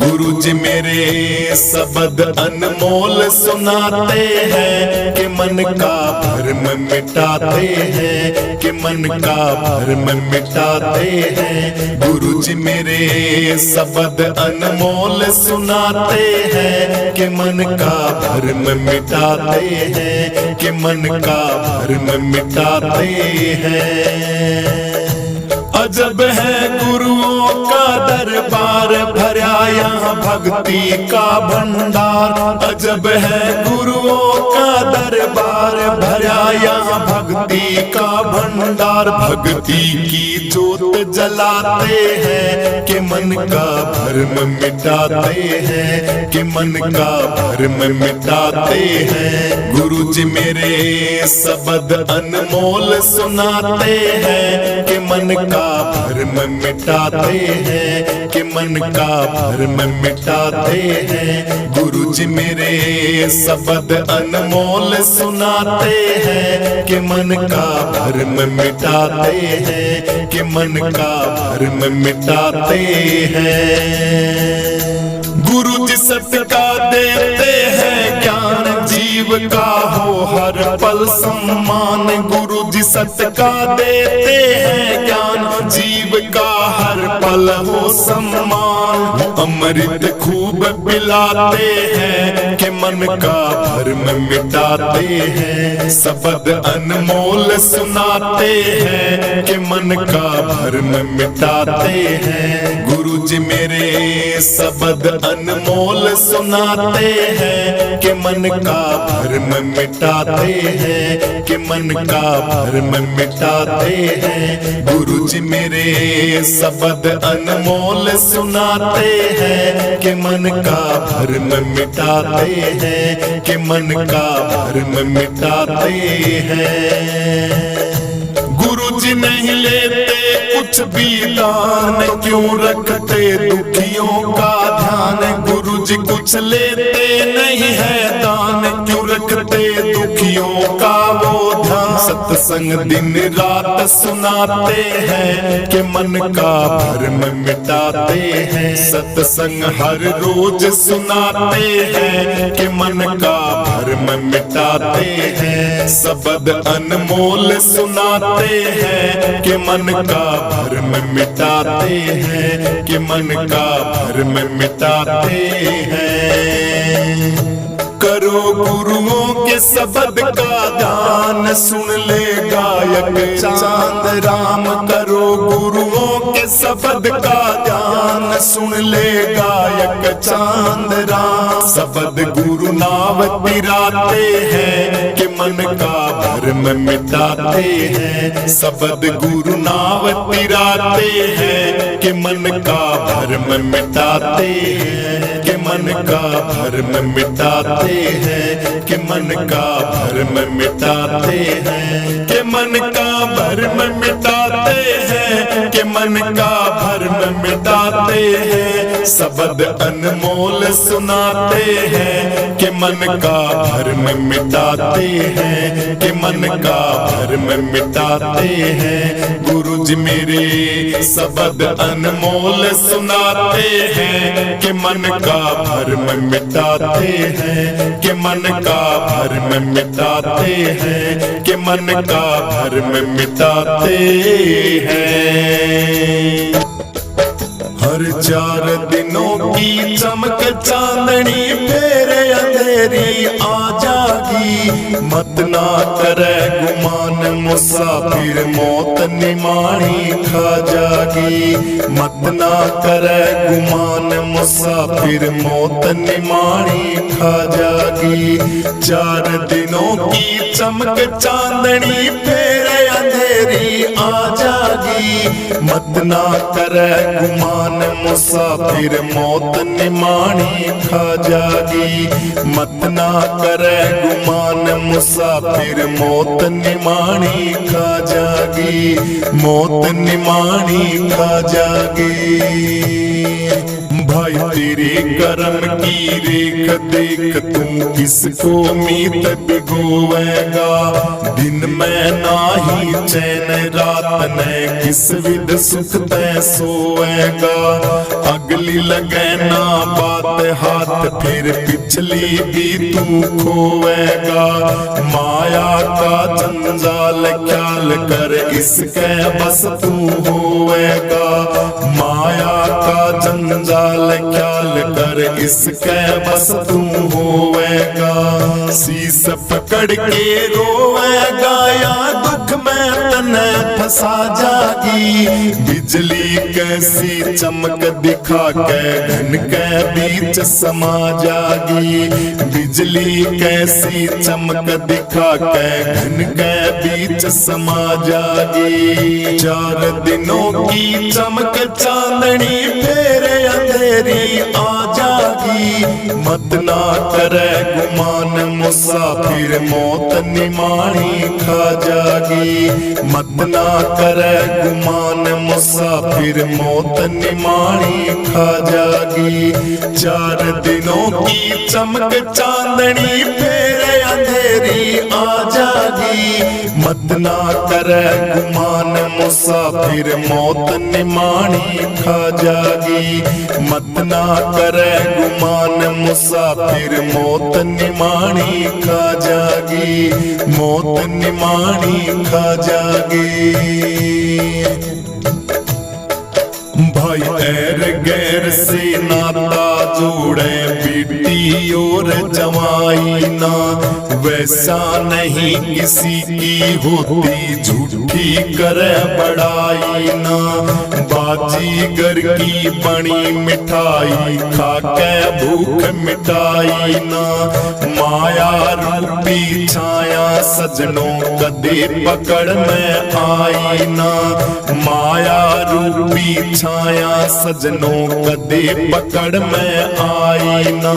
गुरु जी मेरे शब्द अनमोल सुनाते हैं कि मन का भरम मिटाते हैं, कि मन का भरम मिटाते हैं। गुरु जी मेरे शब्द अनमोल सुनाते हैं कि मन का भरम मिटाते हैं, कि मन का भरम मिटाते हैं। अजब है गुरुओं का दरबार, भरा यहाँ भक्ति का भंडार। अजब है गुरुओं का दरबार, भरा यहाँ भक्ति का भंडार। भक्ति की जोत जलाते हैं कि मन का भरम मिटाते हैं, कि मन का भरम मिटाते हैं। गुरु जी मेरे शब्द अनमोल सुनाते हैं कि मन का भरम मिटाते हैं, कि मन का भरम मिटाते हैं। गुरु जी मेरे शब्द अनमोल सुनाते हैं कि मन का भरम मिटाते हैं, कि मन का भरम मिटाते हैं। गुरु जी सत्य का देते हैं ज्ञान, जीव का हो हर पल सम्मान। गुरु जी सत्य का देते हैं ज्ञान, जीव का हर पल हो सम्मान। अमृत खूब पिलाते हैं कि मन का भरम मिटाते हैं। शब्द अनमोल सुनाते हैं कि मन का भरम मिटाते हैं। गुरु जी मेरे शब्द अनमोल सुनाते हैं कि मन का भरम मिटाते हैं, कि मन का भरम मिटाते हैं। गुरु जी मेरे शब्द अनमोल सुनाते हैं कि मन का भरम मिटाते हैं, कि मन का भरम मिटाते हैं। गुरु जी नहीं लेते कुछ भी दान, क्यों रखते दुखियों का ध्यान। गुरु जी कुछ लेते नहीं है दान, क्यों रखते दुखियों का वो ध्यान। सत्संग दिन रात सुनाते हैं कि मन का भरम मिटाते हैं। सत्संग हर रोज सुनाते हैं कि मन का भरम मिटाते हैं। शब्द अनमोल सुनाते हैं कि मन का भरम मिटाते हैं, कि मन का भरम मिटाते हैं। करो गुरुओं के शब्द का दान, सुन ले गायक चांद राम। करो गुरुओं के शब्द का दान, सुन ले गायक चांद राम। शब्द गुरु नाव पिराते हैं कि मन का भरम मिटाते हैं। शब्द गुरु नाव पिराते हैं कि मन का भरम मिटाते हैं, कि मन का भरम मिटाते हैं, कि मन का भरम मिटाते हैं, कि मन का भरम मिटाते हैं, कि मन का भरम मिटाते हैं। शब्द अनमोल सुनाते हैं कि मन का भरम मिटाते हैं, कि मन का भरम मिटाते हैं। गुरु जी मेरे शब्द अनमोल सुनाते हैं कि मन का भरम मिटाते हैं, कि मन का भरम मिटाते हैं, कि मन का भरम मिटाते हैं। हर 4 दिनों की चमक चांदनी फिर अंधेरी आ जागी। मत ना करे गुमान मुसाफिर, मौत निमाणी खा जागी। मत ना करे गुमान मुसाफिर, मौत निमाणी खा जागी। 4 दिनों की चमक चांदनी फिर अंधेरी आ जागी। मत ना करे गुमान मुसाफिर, मौत निमाणी खा जागी। मत ना करे गुमान मुसाफिर, मौत निमाणी खा जागी। मौत निमाणी खा जागी। भाई तेरे करम की रेख देख तू किसको मीत भिगोएगा। दिन में नाही चैन रात में किस विध सुख तै सोएगा। अगली लगे ना बात हाथ फिर पिछली भी तू खोएगा। माया का जंजाल ख्याल कर इसके बस तू होएगा। माया का जंजाल ख्याल कर इसके बस तू होएगा। शीस पकड़ के रोएगा या दुख में तने फंसा जागी। बिजली कैसी चमक दिखा के घन के बीच समा जागी। बिजली कैसी चमक दिखा के घन के बीच समा जागी। 4 दिनों की चमक चांदनी फिर अंधेरी आ जागी। मत ना करे गुमान मुसाफिर मौत निमाणी खा जागी। मत ना करे गुमान मुसाफिर मौत निमाणी खा जागी। 4 दिनों की चमक चांदनी फिर अंधेरी आ जागी। मत ना करे गुमान मुसाफिर मौत निमाणी खा जागी। मत ना करे गुमान मुसाफिर मौत निमाणी खा जागी। मौत निमाणी खा जागी। भाई एर गैर से नाता जोड़े बेटी और जवाई ना। वैसा नहीं किसी की होती झूठी करे बड़ाई ना। बाजीगर की बनी मिठाई खा के भूख मिटाई ना। माया रूपी छाया सजनों कदे पकड़ में आई ना। माया रूपी छाया सजनों कदे पकड़ में आई ना।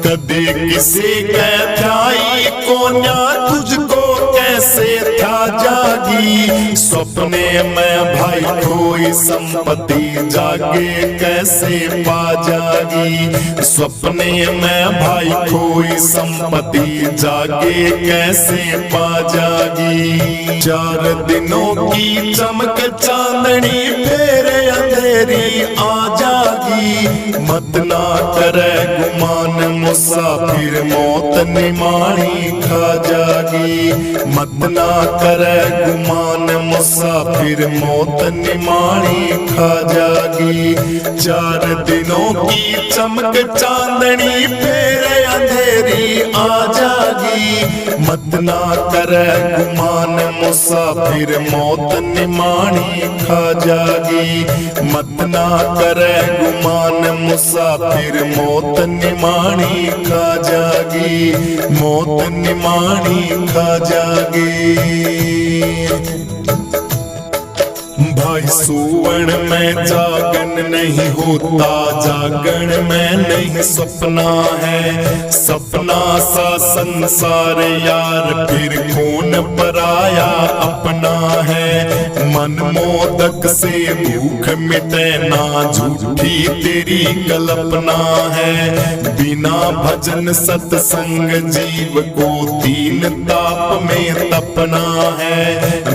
कदे किसी के ध्याई कोन्या तुझको कैसे था जागी। सपने में भाई कोई संपत्ति जागे कैसे पा जागी। सपने में भाई कोई संपत्ति जागे कैसे पा जागी। 4 दिनों की चमक चांदनी फिर अंधेरी आ जागी। मत ना करे गुमान मुसाफिर मौत निमाणी खा जागी। मत ना करे गुमान मुसाफिर मौत निमाणी खा जागी। 4 दिनों की चमक चांदनी फिर अंधेरी आ जागी। मत ना करे गुमान मुसाफिर मौत निमाणी खा जागी। मत ना करे गुमान मुसाफिर मौत निमाणी खा जागी। मौत निमाणी खा जागी। भाई सोवण में जागन नहीं होता। जागन में नहीं सपना है। सपना सा संसार यार फिर कौन पराया अपना है। मन मोदक से भूख मिटे ना झूठी तेरी कल्पना है। बिना भजन सत्संग जीव को 3 ताप में तपना है।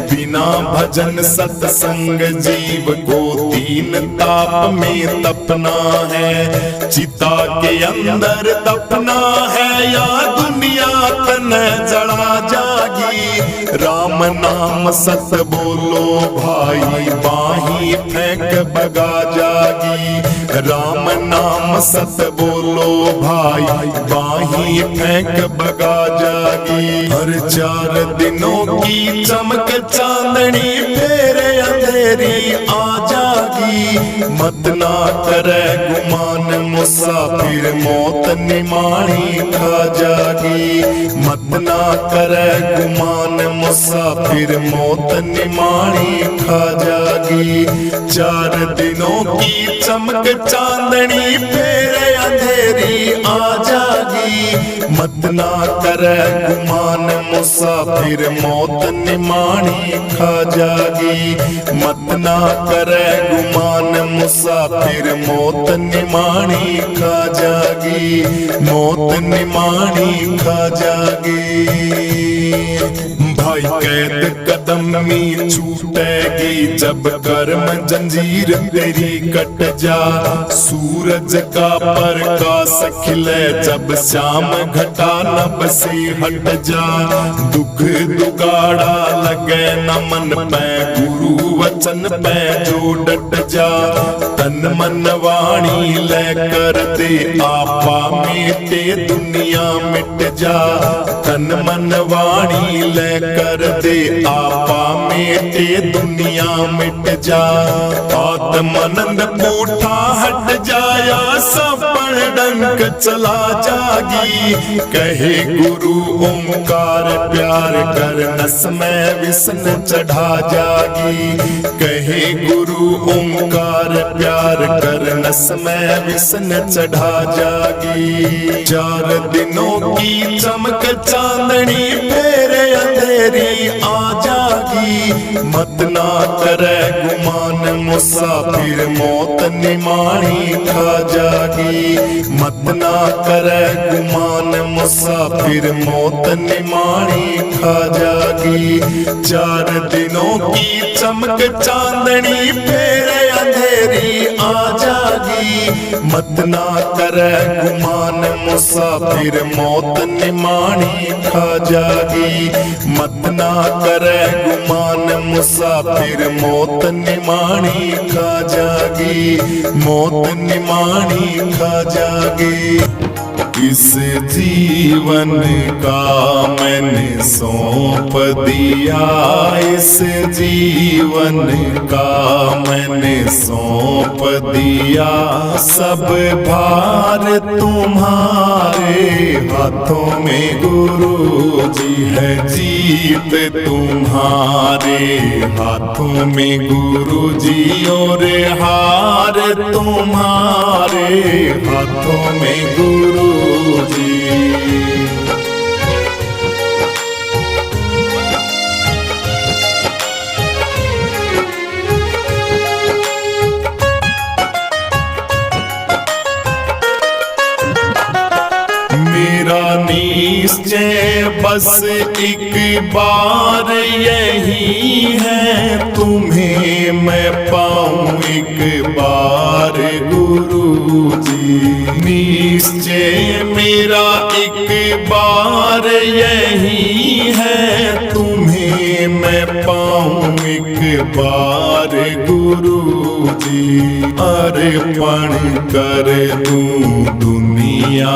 बिना भजन सत्संग जीव को 3 ताप में तपना है। चिता के अंदर तपना है या दुनिया तन जड़ा जागी। राम नाम सत बोलो भाई बाही फेंक बगा जागी। राम नाम सत बोलो भाई बाही फेंक बगा जागी। हर 4 दिनों की चमक चांदनी फिर अंधेरी आ जागी। मत ना करे गुमान मुसाफिर मौत निमाणी खा जागी। मत ना करे गुमान मुसाफिर मौत निमाणी खा जागी। 4 दिनों की चमक चांदनी फिर अंधेरी आ जागी। मत ना करे गुमान मुसाफिर मौत निमाणी खा जागी। मत ना करे गुमान मुसाफिर मौत निमाणी खा जागी। मौत निमाणी खा जागी। भाई कैद कदमी छूटेगी जब कर्म जंजीर तेरी कट जा। सूरज का प्रकाश खिले जब श्याम घटा नभ से हट जा। दुख दुगाड़ा लगे न मन पे गुरु वचन पे जो डट जा। तन मन वाणी लेकर दे आपा मिटे दुनिया मिट जा। तन मन वाणी लेकर दे आपा मिटे दुनिया मिट जा। आत्मानंद पूठा हट जाया सपन डंक चला जागी। कहे गुरु ओंकार प्यार कर नस में विष्णु चढ़ा जागी। कहे गुरु ओंकार प्यार कर नस में विष्णु चढ़ा जागी। 4 दिनों की चमक चांदनी फेर अंधेरी आ जागी। मत ना करे गुमान मुसाफिर मौत निमाणी खा जागी। मत ना करे गुमान मुसाफिर मौत निमाणी खा जागी। 4 दिनों की चमक चांदनी फेर अंधेरी आ जागी। मत ना करे गुमान मुसाफिर मौत निमाणी खा जागी। मत ना करे गुमान मुसाफिर मौत निमाणी खा जागी। मौत निमाणी खा जागी। इस जीवन का मैंने सौंप दिया। इस जीवन का मैंने सौंप दिया। सब भार तुम्हारे हाथों में गुरु जी है। जीत तुम्हारे हाथों में गुरु जी और हार तुम्हारे हाथों में गुरु जी। मेरा निश्चय बस एक बार यही है। तुम्हें मैं पाऊं एक बार गुरु जी। निश्चय मेरा एक बार यही है। तुम्हें मैं पाऊं एक बार गुरु जी। अर्पण कर दूं दुनिया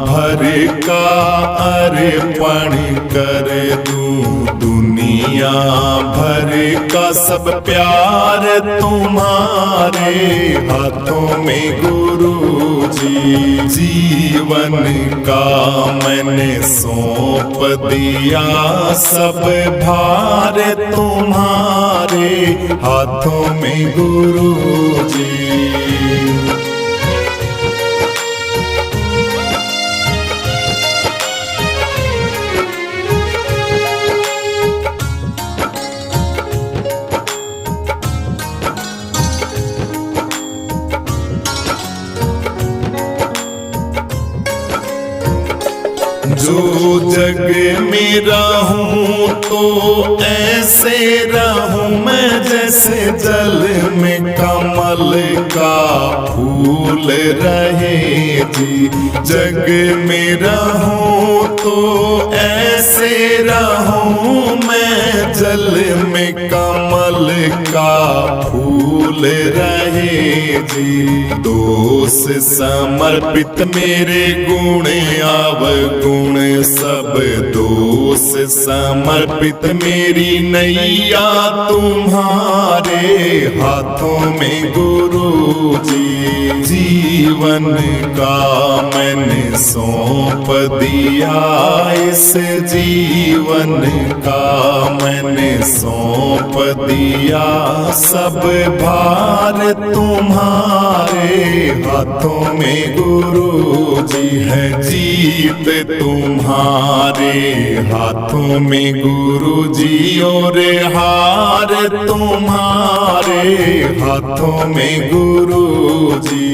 भर का। अर्पण कर दूं दुनिया भर का। सब प्यार तुम्हारे हाथों में गुरु जी। जीवन का मैंने सौंप दिया। सब भार तुम्हारे हाथों में गुरु जी। जो जग में रहूं तो ऐसे रहूं मैं जैसे जल में कमल का फूल रहे जी। जग में रहूं तो ऐसे रहूं मैं जल में कमल का फूल रहे जी। दोष समर्पित मेरे गुण अवगुण सब दोष समर्पित मेरी नैया तुम्हारे हाथों में गुरु जी। जीवन का मैंने सौंप दिया। इस जीवन का मैंने सौंप दिया। सब भार तुम्हारे हाथों में गुरु जी है। जीत तुम तुम्हारे हाथों में गुरुजी और हार तुम्हारे हाथों में गुरुजी।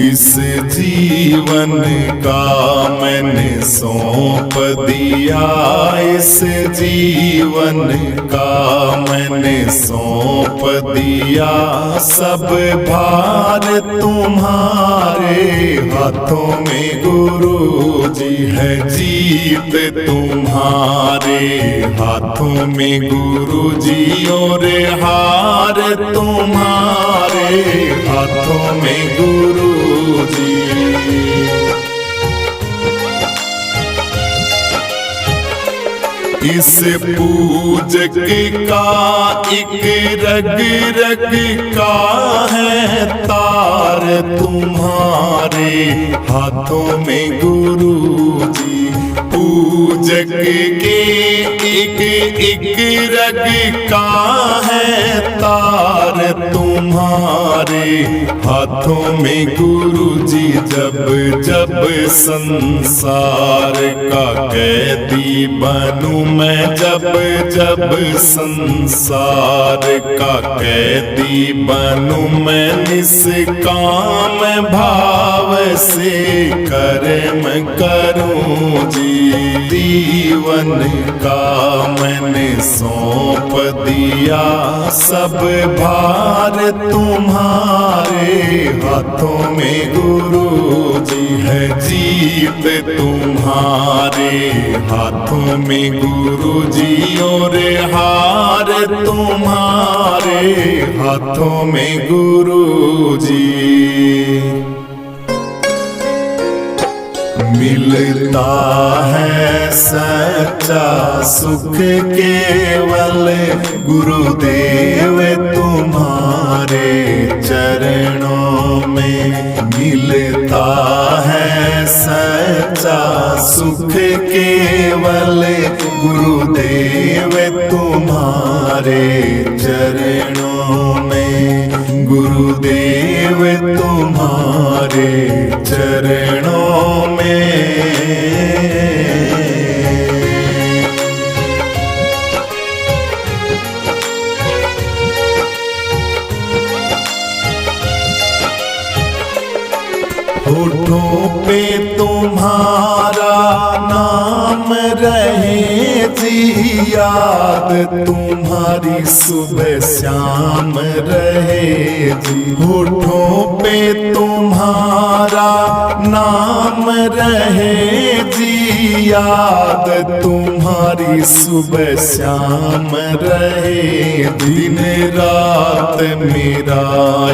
इस जीवन का मैंने सौंप दिया, इस जीवन का मैंने सौंप दिया, सब भार तुम्हारे हाथों में गुरुजी है। जीत तुम्हारे हाथों में गुरुजी और हार तुम्हारे हाथों में गुरुजी। इस पूजक का एक रग रग का है तार तुम्हारे हाथों में गुरुजी। पूजक के एक एक रग का है तार तुम्हारे हाथों में गुरुजी। जब जब संसार का कैदी बनूं मैं, जब जब संसार का कैदी बनूं मैं, निष्काम भाव से कर्म करूं जी। जीवन का मैंने सौंप दिया, सब भार तुम्हारे हाथों में गुरुजी है। जीत तुम्हारे हाथों में गुरुजी और हार तुम्हारे हाथों में गुरुजी। मिलता है सच्चा सुख केवल गुरुदेव तुम्हारे चरणों में। मिलता है सच्चा सुख केवल गुरुदेव तुम्हारे चरणों में। गुरुदेव तुम्हारे चरणों में। होठों पे तुम्हारा नाम रहे जी, याद तुम्हारी सुबह शाम रहे जी। होठों पे तुम्हारा नाम रहे जी, याद तुम्हारी सुबह शाम रहे। दिन रात मेरा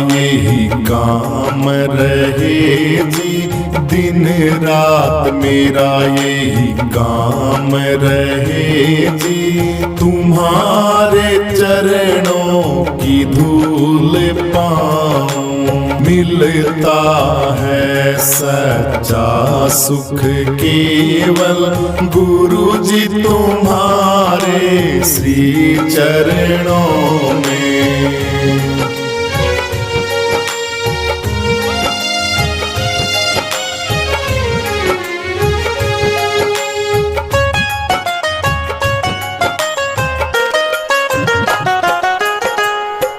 यही काम रहे जी, दिन रात मेरा यही काम रहे जी। तुम्हारे चरणों की धूल पाऊं, मिलता है सच्चा सुख केवल गुरुजी तुम्हारे श्री चरणों में।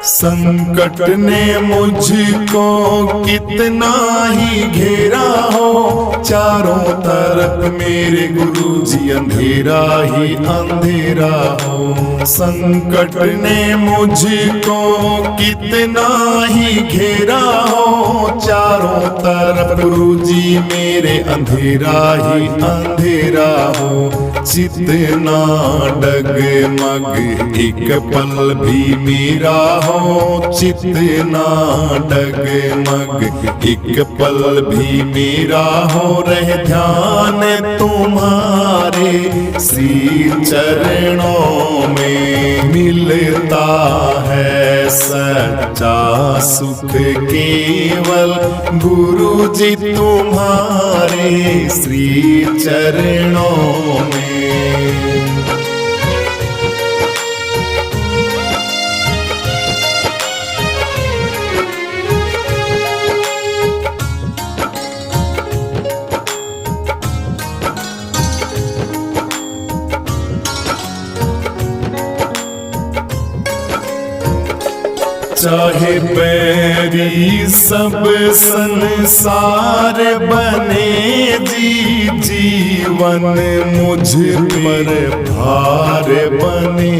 संकट ने मुझको कितना ही घेरा हो, चारों तरफ मेरे गुरुजी अंधेरा ही अंधेरा हो। संकट ने मुझको कितना ही घेरा हो, चारों तरफ गुरुजी मेरे अंधेरा ही अंधेरा हो। जितना डगमग एक पल भी मेरा हो, जितना डगमग एक पल भी मेरा हो। रहे ध्यान तुम्हारे श्री चरणों में, मिलता है सच्चा सुख केवल गुरुजी तुम्हारे श्री चरणों में। चाहे बैरी सब संसार बने जी, जीवन मुझ पर भार बने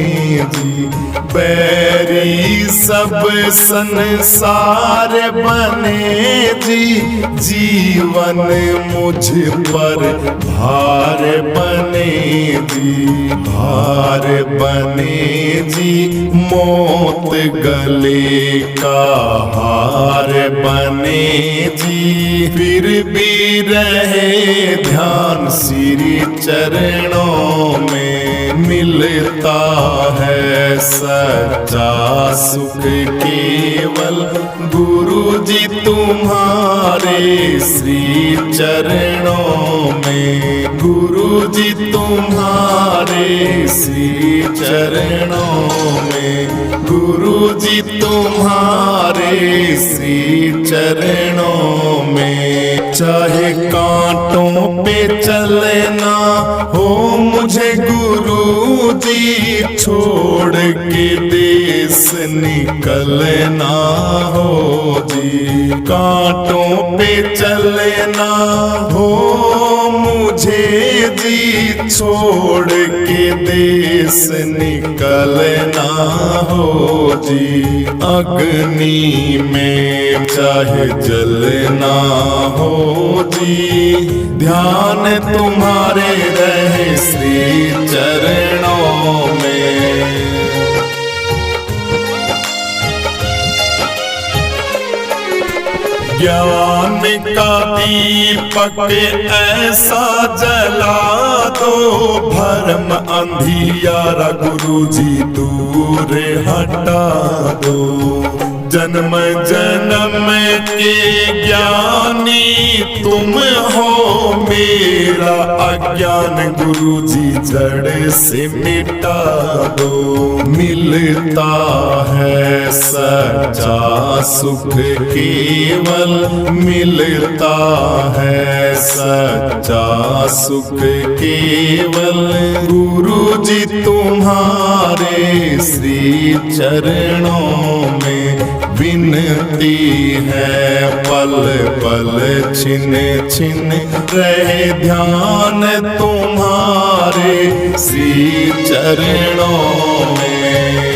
जी। बैरी सब संसार बने जी, जीवन मुझ पर भार बने जी, भार बने जी। मौत गले का हार बने जी, फिर भी रहे ध्यान श्री चरणों में। मिलता है सच्चा सुख केवल गुरु जी तुम्हारे श्री चरणों में, गुरु जी तुम्हारे श्री चरणों में, गुरु जी तुम्हारे श्री चरणों में। चाहे कांटों पे चलना हो मुझे गुरु जी, छोड़ के देश निकलना हो जी। कांटों पे चलना हो मुझे जी, छोड़ के देश निकलना हो जी। अग्नि में चाहे जलना हो जी, ध्यान तुम्हारे रहे श्री चरणों में। ज्ञान का दीपक ऐसा जला दो, भरम अंधियारा गुरु जी दूर हटा दो। जन्म जन्म के ज्ञानी तुम हो, मेरा अज्ञान गुरु जी जड़ से मिटा दो। मिलता है सच्चा सुख केवल, मिलता है सच्चा सुख केवल गुरु जी तुम्हारे श्री चरणों में। विनती है पल पल छिन छिन रहे ध्यान तुम्हारे श्री चरणों में।